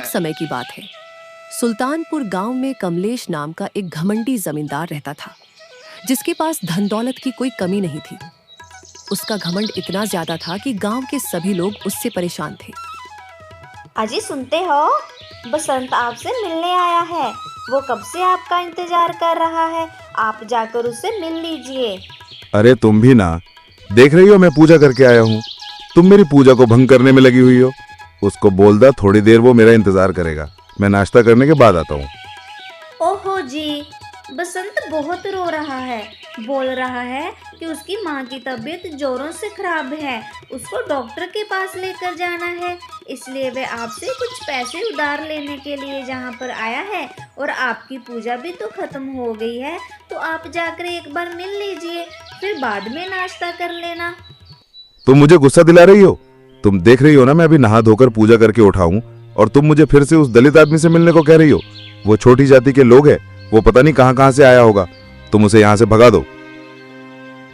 एक समय की बात है। सुल्तानपुर गांव में कमलेश नाम का एक घमंडी जमींदार रहता था, जिसके पास धन दौलत की कोई कमी नहीं थी। उसका घमंड इतना ज्यादा था कि गांव के सभी लोग उससे परेशान थे। अजी सुनते हो, बसंत आपसे मिलने आया है। वो कब से आपका इंतजार कर रहा है, आप जाकर उससे मिल लीजिए। अरे तुम भी ना, देख रही हो मैं पूजा करके आया हूँ, तुम मेरी पूजा को भंग करने में लगी हुई हो। उसको बोल दा थोड़ी देर वो मेरा इंतजार करेगा, मैं नाश्ता करने के बाद आता हूँ। ओहो जी, बसंत बहुत रो रहा है, बोल रहा है कि उसकी माँ की तबीयत जोरों से खराब है, उसको डॉक्टर के पास लेकर जाना है। इसलिए वह आपसे कुछ पैसे उधार लेने के लिए जहाँ पर आया है। और आपकी पूजा भी तो खत्म हो गई है, तो आप जाकर एक बार मिल लीजिए, फिर बाद में नाश्ता कर लेना। तुम मुझे गुस्सा दिला रही हो? तुम देख रही हो ना मैं अभी नहा धोकर पूजा करके उठा हूँ, और तुम मुझे फिर से उस दलित आदमी से मिलने को कह रही हो। वो छोटी जाति के लोग हैं, वो पता नहीं कहाँ से आया होगा। तुम उसे यहाँ से भगा दो।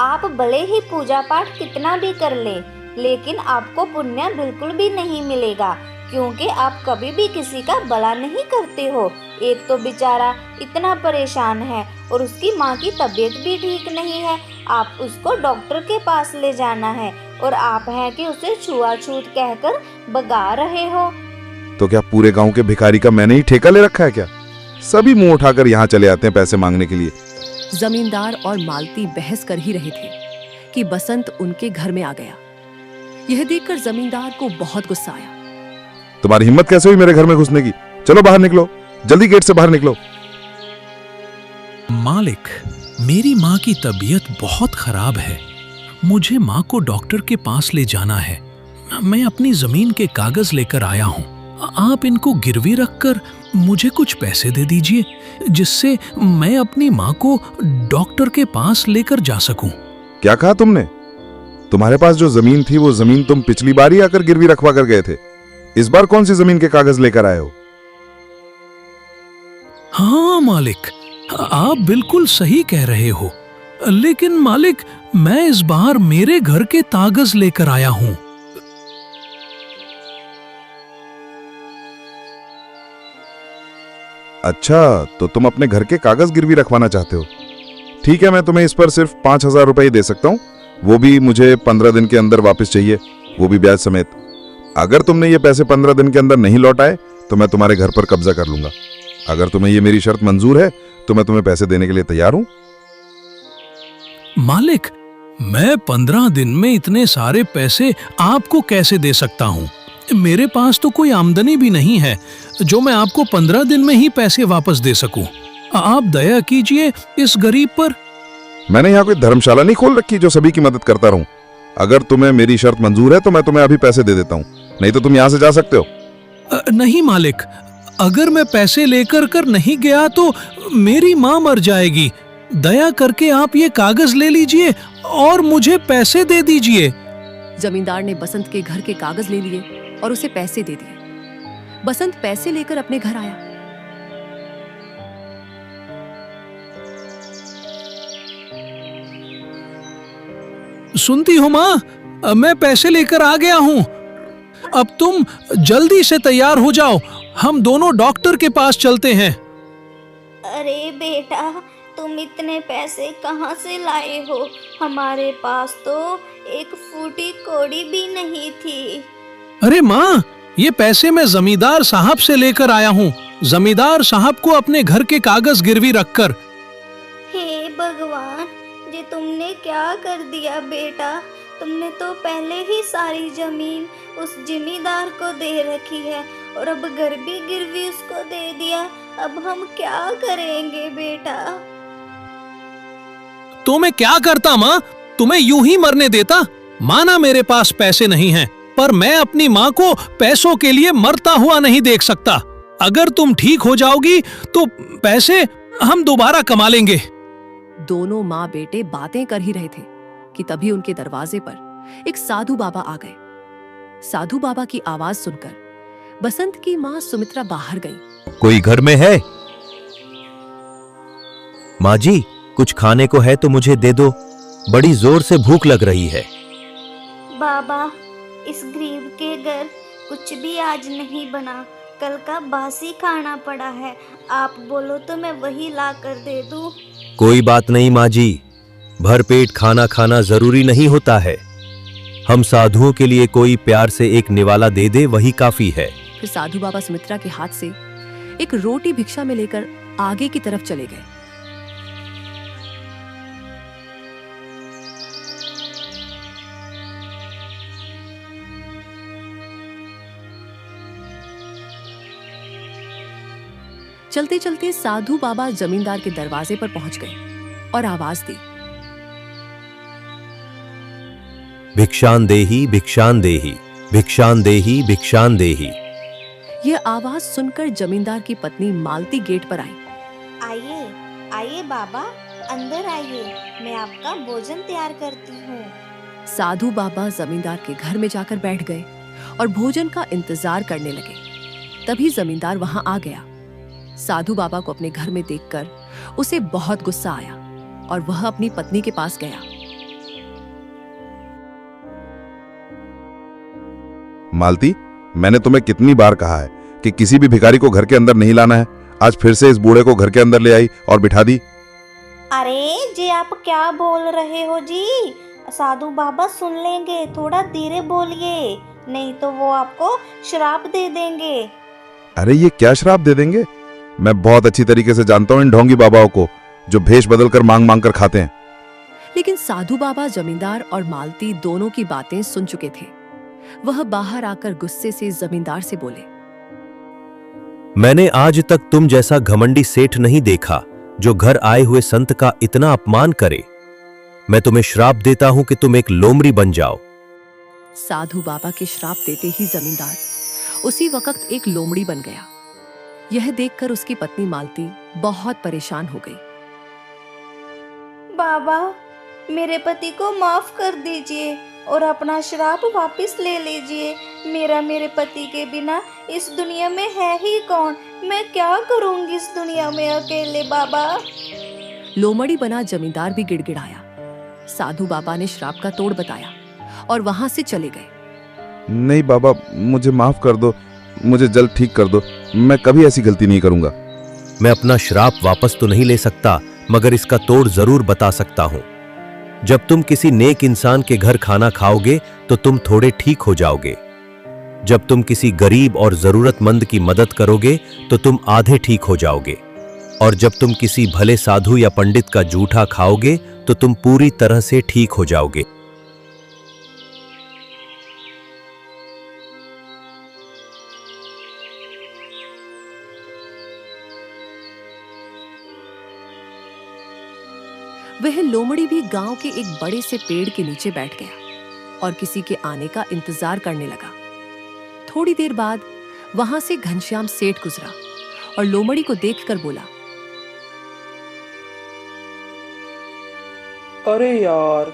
आप भले ही पूजा पाठ कितना भी कर ले, लेकिन आपको पुण्य बिल्कुल भी नहीं मिलेगा, क्योंकि आप कभी भी किसी का भला नहीं करते हो। एक तो बेचारा इतना परेशान है और उसकी माँ की तबीयत भी ठीक नहीं है, आप उसको डॉक्टर के पास ले जाना है और आप हैं कि उसे छुआछूत कहकर भगा रहे हो। तो क्या पूरे गांव के भिखारी का मैंने ही ठेका ले रखा है क्या? सभी मुंह उठाकर यहाँ चले आते हैं पैसे मांगने के लिए। जमींदार और मालती बहस कर ही रहे थे कि बसंत उनके घर में आ गया। यह देखकर जमींदार को बहुत गुस्सा आया। तुम्हारी हिम्मत कैसे हुई मेरे घर में घुसने की? चलो बाहर निकलो, जल्दी गेट से बाहर निकलो। मालिक, मेरी माँ की तबीयत बहुत खराब है, मुझे माँ को डॉक्टर के पास ले जाना है। मैं अपनी जमीन के कागज लेकर आया हूँ, आप इनको गिरवी रखकर मुझे कुछ पैसे दे दीजिए, जिससे मैं अपनी माँ को डॉक्टर के पास लेकर जा सकूं। क्या कहा तुमने? तुम्हारे पास जो जमीन थी वो जमीन तुम पिछली बार ही आकर गिरवी रखवा कर गए थे, इस बार कौन सी जमीन के कागज लेकर आए हो? हाँ मालिक, आप बिल्कुल सही कह रहे हो, लेकिन मालिक मैं इस बार मेरे घर के कागज लेकर आया हूँ। अच्छा, तो तुम अपने घर के कागज गिरवी रखवाना चाहते हो? ठीक है, मैं तुम्हें इस पर सिर्फ 5,000 रुपए दे सकता हूँ, वो भी मुझे 15 दिन के अंदर वापस चाहिए, वो भी ब्याज समेत। अगर तुमने ये पैसे 15 दिन के अंदर नहीं लौटाए तो मैं तुम्हारे घर पर कब्जा कर लूंगा। अगर तुम्हें ये मेरी शर्त मंजूर है तो मैं तुम्हें पैसे देने के लिए तैयार हूँ। मालिक, मैं 15 दिन में इतने सारे पैसे आपको कैसे दे सकता हूँ? मेरे पास तो कोई आमदनी भी नहीं है जो मैं आपको 15 दिन में ही पैसे वापस दे सकूं। आप दया कीजिए इस गरीब पर। मैंने यहाँ कोई धर्मशाला नहीं खोल रखी जो सभी की मदद करता रहूं। अगर तुम्हें मेरी शर्त मंजूर है तो मैं तुम्हें अभी पैसे दे देता हूँ, नहीं तो तुम यहाँ से जा सकते हो। नहीं मालिक, अगर मैं पैसे लेकर कर नहीं गया तो मेरी माँ मर जाएगी। दया करके आप ये कागज ले लीजिए और मुझे पैसे दे दीजिए। जमींदार ने बसंत के घर के कागज ले लिए और उसे पैसे दे दिए। बसंत पैसे लेकर अपने घर आया। सुनती हो माँ, मैं पैसे लेकर आ गया हूँ। अब तुम जल्दी से तैयार हो जाओ, हम दोनों डॉक्टर के पास चलते हैं। अरे बेटा, तुम इतने पैसे कहाँ से लाए हो? हमारे पास तो एक फूटी कौड़ी भी नहीं थी। अरे माँ, ये पैसे मैं जमींदार साहब से लेकर आया हूँ, जमींदार साहब को अपने घर के कागज गिरवी रखकर। हे भगवान, ये तुमने क्या कर दिया बेटा? तुमने तो पहले ही सारी जमीन उस जिमीदार को दे रखी है और अब घर भी गिरवी उसको दे दिया। अब हम क्या करेंगे बेटा? तो मैं क्या करता माँ, तुम्हें यूं ही मरने देता? माना मेरे पास पैसे नहीं हैं, पर मैं अपनी माँ को पैसों के लिए मरता हुआ नहीं देख सकता। अगर तुम ठीक हो जाओगी तो पैसे हम दोबारा कमा लेंगे। दोनों माँ बेटे बातें कर ही रहे थे कि तभी उनके दरवाजे पर एक साधु बाबा आ गए। साधु बाबा की आवाज सुनकर बसंत की माँ सुमित्रा बाहर गई। कोई घर में है? माँ जी, कुछ खाने को है तो मुझे दे दो, बड़ी जोर से भूख लग रही है। बाबा, इस गरीब के घर कुछ भी आज नहीं बना, कल का बासी खाना पड़ा है, आप बोलो तो मैं वही ला कर दे दूं। कोई बात नहीं माँ जी, भरपेट खाना खाना जरूरी नहीं होता है। हम साधुओं के लिए कोई प्यार से एक निवाला दे दे वही काफी है। फिर साधु बाबा सुमित्रा के हाथ से एक रोटी भिक्षा में लेकर आगे की तरफ चले गए। चलते चलते साधु बाबा जमींदार के दरवाजे पर पहुंच गए और आवाज दी, भिक्षान देही भिक्षान देही भिक्षान देही भिक्षान देही। यह आवाज सुनकर जमींदार की पत्नी मालती गेट पर आई। आइए आइए बाबा, अंदर आइए, मैं आपका भोजन तैयार करती हूँ। साधु बाबा जमींदार के घर में जाकर बैठ गए और भोजन का इंतजार करने लगे। तभी जमींदार वहां आ गया। साधु बाबा को अपने घर में देखकर उसे बहुत गुस्सा आया और वह अपनी पत्नी के पास गया। मालती, मैंने तुम्हें कितनी बार कहा है कि किसी भी भिखारी को घर के अंदर नहीं लाना है। आज फिर से इस बूढ़े को घर के अंदर ले आई और बिठा दी। अरे जी, आप क्या बोल रहे हो जी? साधु बाबा सुन लेंगे, थोड़ा धीरे बोलिए, नहीं तो वो आपको श्राप दे देंगे। अरे ये क्या श्राप दे देंगे? मैं बहुत अच्छी तरीके से जानता हूँ इन ढोंगी बाबाओं को, जो भेष बदल कर मांग मांग कर खाते हैं। लेकिन साधु बाबा जमींदार और मालती दोनों की बातें सुन चुके थे। वह बाहर आकर गुस्से से जमींदार से बोले, मैंने आज तक तुम जैसा घमंडी सेठ नहीं देखा जो घर आए हुए संत का इतना अपमान करे। मैं तुम्हें श्राप देता हूं कि तुम एक लोमड़ी बन जाओ। साधु बाबा के श्राप देते ही जमींदार उसी वक्त एक लोमड़ी बन गया। यह देखकर उसकी पत्नी मालती बहुत परेशान हो गई। बाबा, मेरे पति को माफ कर दीजिए और अपना श्राप वापस ले लीजिए। मेरे पति के बिना इस दुनिया में है ही कौन? मैं क्या करूंगी इस दुनिया में अकेले बाबा। लोमड़ी बना जमींदार भी गिड़गिड़ाया। साधु बाबा ने श्राप का तोड़ बताया और वहां से चले गए। नहीं बाबा, मुझे माफ कर दो, मुझे जल्द ठीक कर दो, मैं कभी ऐसी गलती नहीं करूंगा। मैं अपना श्राप वापस तो नहीं ले सकता, मगर इसका तोड़ जरूर बता सकता हूं। जब तुम किसी नेक इंसान के घर खाना खाओगे तो तुम थोड़े ठीक हो जाओगे। जब तुम किसी गरीब और जरूरतमंद की मदद करोगे तो तुम आधे ठीक हो जाओगे। और जब तुम किसी भले साधु या पंडित का जूठा खाओगे तो तुम पूरी तरह से ठीक हो जाओगे। वह लोमड़ी भी गांव के एक बड़े से पेड़ के नीचे बैठ गया और किसी के आने का इंतजार करने लगा। थोड़ी देर बाद वहां से घनश्याम सेठ गुजरा और लोमड़ी को देखकर बोला, अरे यार,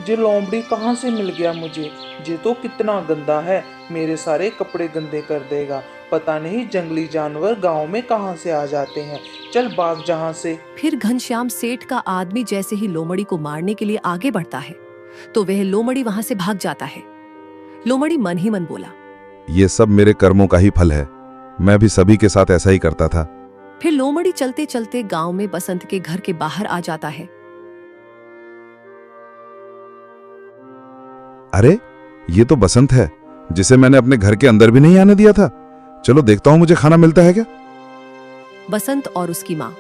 ये लोमड़ी कहाँ से मिल गया मुझे? ये तो कितना गंदा है, मेरे सारे कपड़े गंदे कर देगा। पता नहीं जंगली जानवर गांव में कहाँ से आ जाते हैं। चल भाग जहाँ से। फिर घनश्याम सेठ का आदमी जैसे ही लोमड़ी को मारने के लिए आगे बढ़ता है तो वह लोमड़ी वहां से भाग जाता है। लोमड़ी मन ही मन बोला, ये सब मेरे कर्मों का ही फल है, मैं भी सभी के साथ ऐसा ही करता था। फिर लोमड़ी चलते चलते गांव में बसंत के घर के बाहर आ जाता है। अरे ये तो बसंत है, जिसे मैंने अपने घर के अंदर भी नहीं आने दिया था। चलो देखता हूं मुझे खाना मिलता है क्या। बसंत और उसकी माँ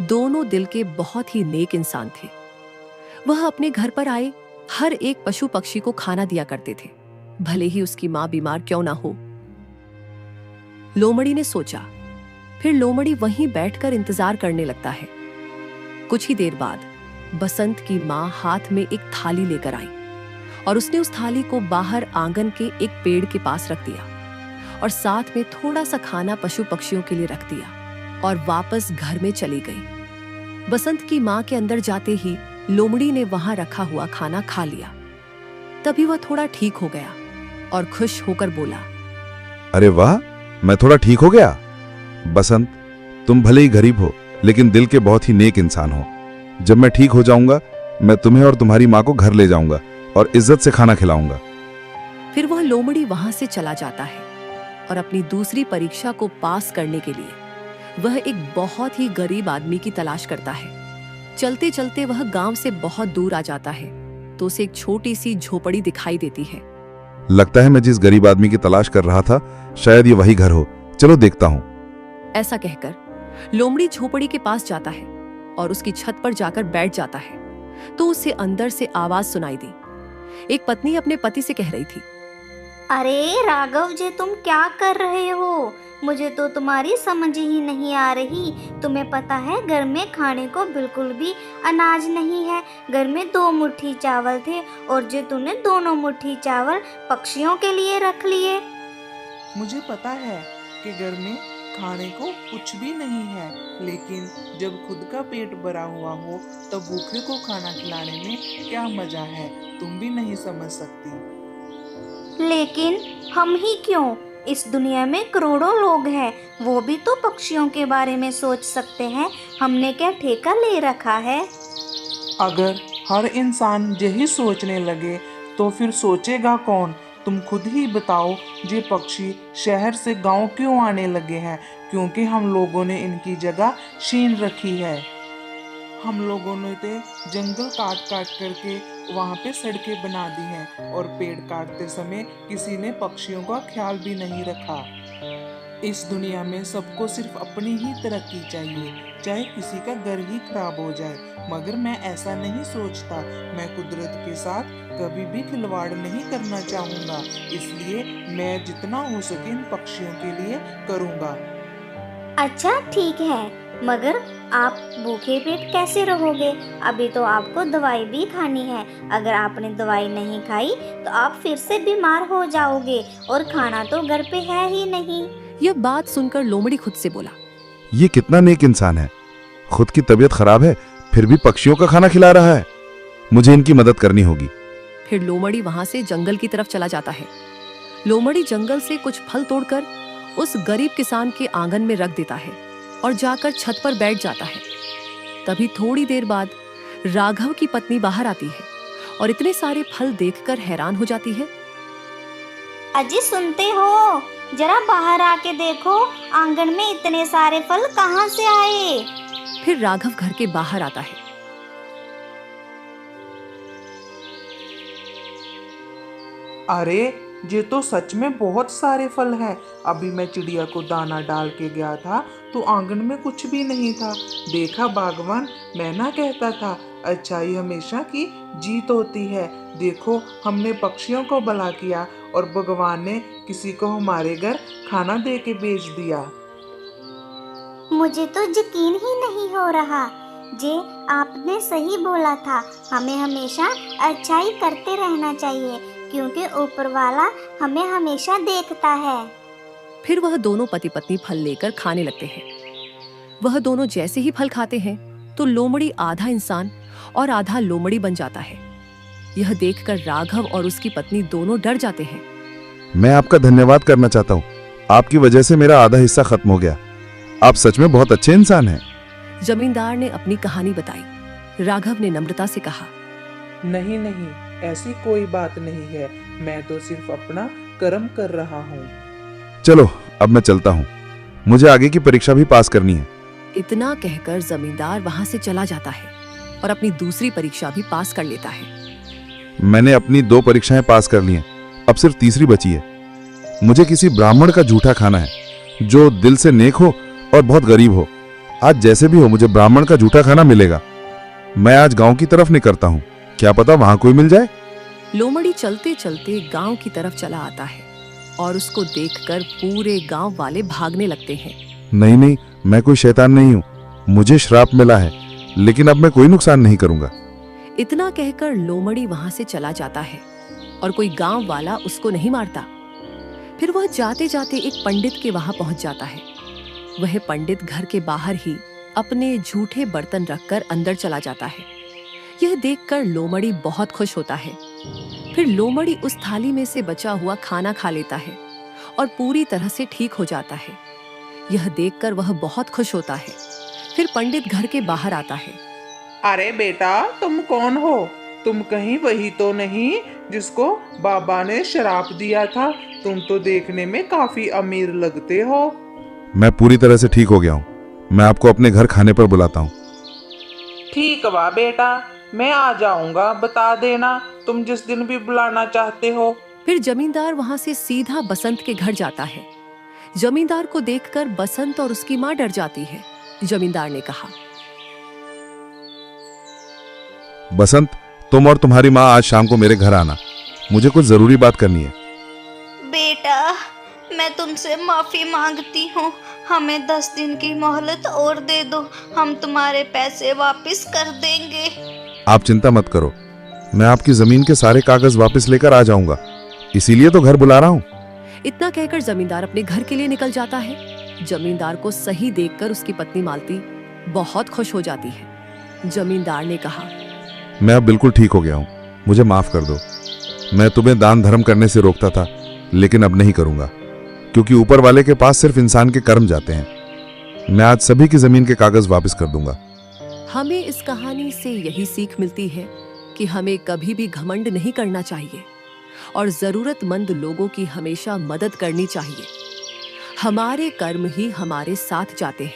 दोनों दिल के बहुत ही नेक इंसान थे। वह अपने घर पर आए हर एक पशु पक्षी को खाना दिया करते थे, भले ही उसकी माँ बीमार क्यों ना हो। लोमड़ी ने सोचा। फिर लोमड़ी वहीं बैठकर इंतजार करने लगता है। कुछ ही देर बाद बसंत की माँ हाथ में एक थाली लेकर आई और उसने उस थाली को बाहर आंगन के एक पेड़ के पास रख दिया और साथ में थोड़ा सा खाना पशु पक्षियों के लिए रख दिया और वापस घर में चली गई। बसंत की माँ के अंदर जाते ही लोमड़ी ने वहां रखा हुआ खाना खा लिया। तभी वह थोड़ा ठीक हो गया और खुश होकर बोला, अरे वाह, मैं थोड़ा ठीक हो गया। बसंत, तुम भले ही गरीब हो लेकिन दिल के बहुत ही नेक इंसान हो। जब मैं ठीक हो जाऊंगा मैं तुम्हें और तुम्हारी माँ को घर ले जाऊंगा और इज्जत से खाना खिलाऊंगा। फिर वह लोमड़ी वहां से चला जाता है। और अपनी दूसरी परीक्षा को पास करने के लिए वह एक बहुत ही गरीब आदमी की तलाश करता है। चलते चलते वह गांव से बहुत दूर आ जाता है तो उसे एक छोटी सी झोपड़ी दिखाई देती है। लगता है मैं जिस गरीब आदमी की तलाश कर रहा था शायद ये वही घर हो, चलो देखता हूँ। ऐसा कहकर लोमड़ी झोपड़ी के पास जाता है और उसकी छत पर जाकर बैठ जाता है तो उसे अंदर से आवाज सुनाई दी। एक पत्नी अपने पति से कह रही थी, अरे राघव जी, तुम क्या कर रहे हो? मुझे तो तुम्हारी समझ ही नहीं आ रही। तुम्हें पता है घर में खाने को बिल्कुल भी अनाज नहीं है। घर में 2 मुट्ठी चावल थे और जो तूने दोनों मुट्ठी चावल पक्षियों के लिए रख लिए। मुझे पता है कि घर में खाने को कुछ भी नहीं है, लेकिन जब खुद का पेट भरा हुआ हो तब भूखे को खाना खिलाने में क्या मजा है, तुम भी नहीं समझ सकती। लेकिन हम ही क्यों, इस दुनिया में करोड़ों लोग हैं, वो भी तो पक्षियों के बारे में सोच सकते हैं। हमने क्या ठेका ले रखा है? अगर हर इंसान यही सोचने लगे तो फिर सोचेगा कौन? तुम खुद ही बताओ, ये पक्षी शहर से गांव क्यों आने लगे हैं? क्योंकि हम लोगों ने इनकी जगह छीन रखी है। हम लोगों ने तो जंगल काट काट करके वहाँ पे सड़कें बना दी हैं और पेड़ काटते समय किसी ने पक्षियों का ख्याल भी नहीं रखा। इस दुनिया में सबको सिर्फ अपनी ही तरक्की चाहिए, चाहे किसी का घर ही खराब हो जाए, मगर मैं ऐसा नहीं सोचता। मैं कुदरत के साथ कभी भी खिलवाड़ नहीं करना चाहूँगा, इसलिए मैं जितना हो सके इन पक्षियों के लिए करूँगा। अच्छा ठीक है, मगर आप भूखे पेट कैसे रहोगे? अभी तो आपको दवाई भी खानी है। अगर आपने दवाई नहीं खाई तो आप फिर से बीमार हो जाओगे और खाना तो घर पे है ही नहीं। यह बात सुनकर लोमड़ी खुद से बोला, ये कितना नेक इंसान है, खुद की तबीयत खराब है फिर भी पक्षियों का खाना खिला रहा है। मुझे इनकी मदद करनी होगी। फिर लोमड़ी वहां से जंगल की तरफ चला जाता है। लोमड़ी जंगल से कुछ फल तोड़कर उस गरीब किसान के आंगन में रख देता है और जाकर छत पर बैठ जाता है। तभी थोड़ी देर बाद राघव की पत्नी बाहर आती है और इतने सारे फल देखकर हैरान हो जाती है। अजी सुनते हो, जरा बाहर आके देखो, आंगन में इतने सारे फल कहाँ से आए? फिर राघव घर के बाहर आता है। अरे ये तो सच में बहुत सारे फल हैं। अभी मैं चिड़िया को दाना डाल के गया था तो आंगन में कुछ भी नहीं था। देखा बागवान, मैं ना कहता था अच्छाई हमेशा की जीत होती है। देखो हमने पक्षियों को भला किया और भगवान ने किसी को हमारे घर खाना दे के भेज दिया। मुझे तो यकीन ही नहीं हो रहा। जे आपने सही बोला था, हमें हमेशा अच्छाई करते रहना चाहिए क्योंकि ऊपर वाला हमें हमेशा देखता है। फिर वह दोनों पति पत्नी फल लेकर खाने लगते हैं। वह दोनों जैसे ही फल खाते हैं तो लोमड़ी आधा इंसान और आधा लोमड़ी बन जाता है। यह देखकर राघव और उसकी पत्नी दोनों डर जाते हैं। मैं आपका धन्यवाद करना चाहता हूँ, आपकी वजह से मेरा आधा हिस्सा खत्म हो गया। आप सच में बहुत अच्छे इंसान हैं। जमींदार ने अपनी कहानी बताई। राघव ने नम्रता से कहा, नहीं नहीं, ऐसी कोई बात नहीं है, मैं तो सिर्फ अपना कर्म कर रहा हूँ। चलो अब मैं चलता हूँ, मुझे आगे की परीक्षा भी पास करनी है। इतना कहकर जमींदार वहां से चला जाता है और अपनी दूसरी परीक्षा भी पास कर लेता है। मैंने अपनी 2 परीक्षाएं पास कर ली हैं, अब सिर्फ तीसरी बची है। मुझे किसी ब्राह्मण का जूठा खाना है जो दिल से नेक हो और बहुत गरीब हो। आज जैसे भी हो मुझे ब्राह्मण का जूठा खाना मिलेगा। मैं आज गांव की तरफ निकलता हूँ, क्या पता वहां कोई मिल जाए। लोमड़ी चलते चलते गांव की तरफ चला आता है और उसको देखकर पूरे गांव वाले भागने लगते हैं। नहीं नहीं, मैं कोई शैतान नहीं हूँ, मुझे श्राप मिला है, लेकिन अब मैं कोई नुकसान नहीं करूंगा। इतना कहकर लोमड़ी वहां से चला जाता है और कोई गांव वाला उसको नहीं मारता। फिर वह जाते जाते एक पंडित के वहां पहुंच जाता है। वह पंडित घर के बाहर ही अपने झूठे बर्तन रखकर अंदर चला जाता है। यह देखकर लोमड़ी बहुत खुश होता है। फिर लोमड़ी उस थाली में से बचा हुआ खाना खा लेता है और पूरी तरह से ठीक हो जाता है। यह देखकर वह बहुत खुश होता है। फिर पंडित घर के बाहर आता है। अरे बेटा, तुम कौन हो? तुम कहीं वही तो नहीं जिसको बाबा ने शराप दिया था? तुम तो देखने में काफी अमीर लगते हो। मैं पूरी तरह से ठीक हो गया हूँ। मैं आपको अपने घर खाने पर बुलाता हूँ। ठीक बा बेटा, मैं आ जाऊंगा, बता देना तुम जिस दिन भी बुलाना चाहते हो। फिर जमींदार वहां से सीधा बसंत के घर जाता है। जमींदार को देखकर बसंत और उसकी माँ डर जाती है। जमींदार ने कहा, बसंत, तुम और तुम्हारी माँ आज शाम को मेरे घर आना, मुझे कुछ जरूरी बात करनी है। बेटा, मैं तुमसे माफी मांगती हूँ, हमें 10 दिन की मोहलत और दे दो, हम तुम्हारे पैसे वापस कर देंगे। आप चिंता मत करो, मैं आपकी जमीन के सारे कागज वापस लेकर आ जाऊंगा, इसीलिए तो घर बुला रहा हूँ। इतना कहकर जमींदार अपने घर के लिए निकल जाता है। जमींदार को सही देखकर उसकी पत्नी मालती बहुत खुश हो जाती है। जमींदार ने कहा, मैं अब बिल्कुल ठीक हो गया हूँ, मुझे माफ कर दो। मैं तुम्हें दान धर्म करने से रोकता था, लेकिन अब नहीं करूंगा, क्योंकि ऊपर वाले के पास सिर्फ इंसान के कर्म जाते हैं। मैं आज सभी की जमीन के कागज वापस कर दूंगा। हमें इस कहानी से यही सीख मिलती है कि हमें कभी भी घमंड नहीं करना चाहिए और जरूरतमंद लोगों की हमेशा मदद करनी चाहिए। हमारे कर्म ही हमारे साथ जाते हैं।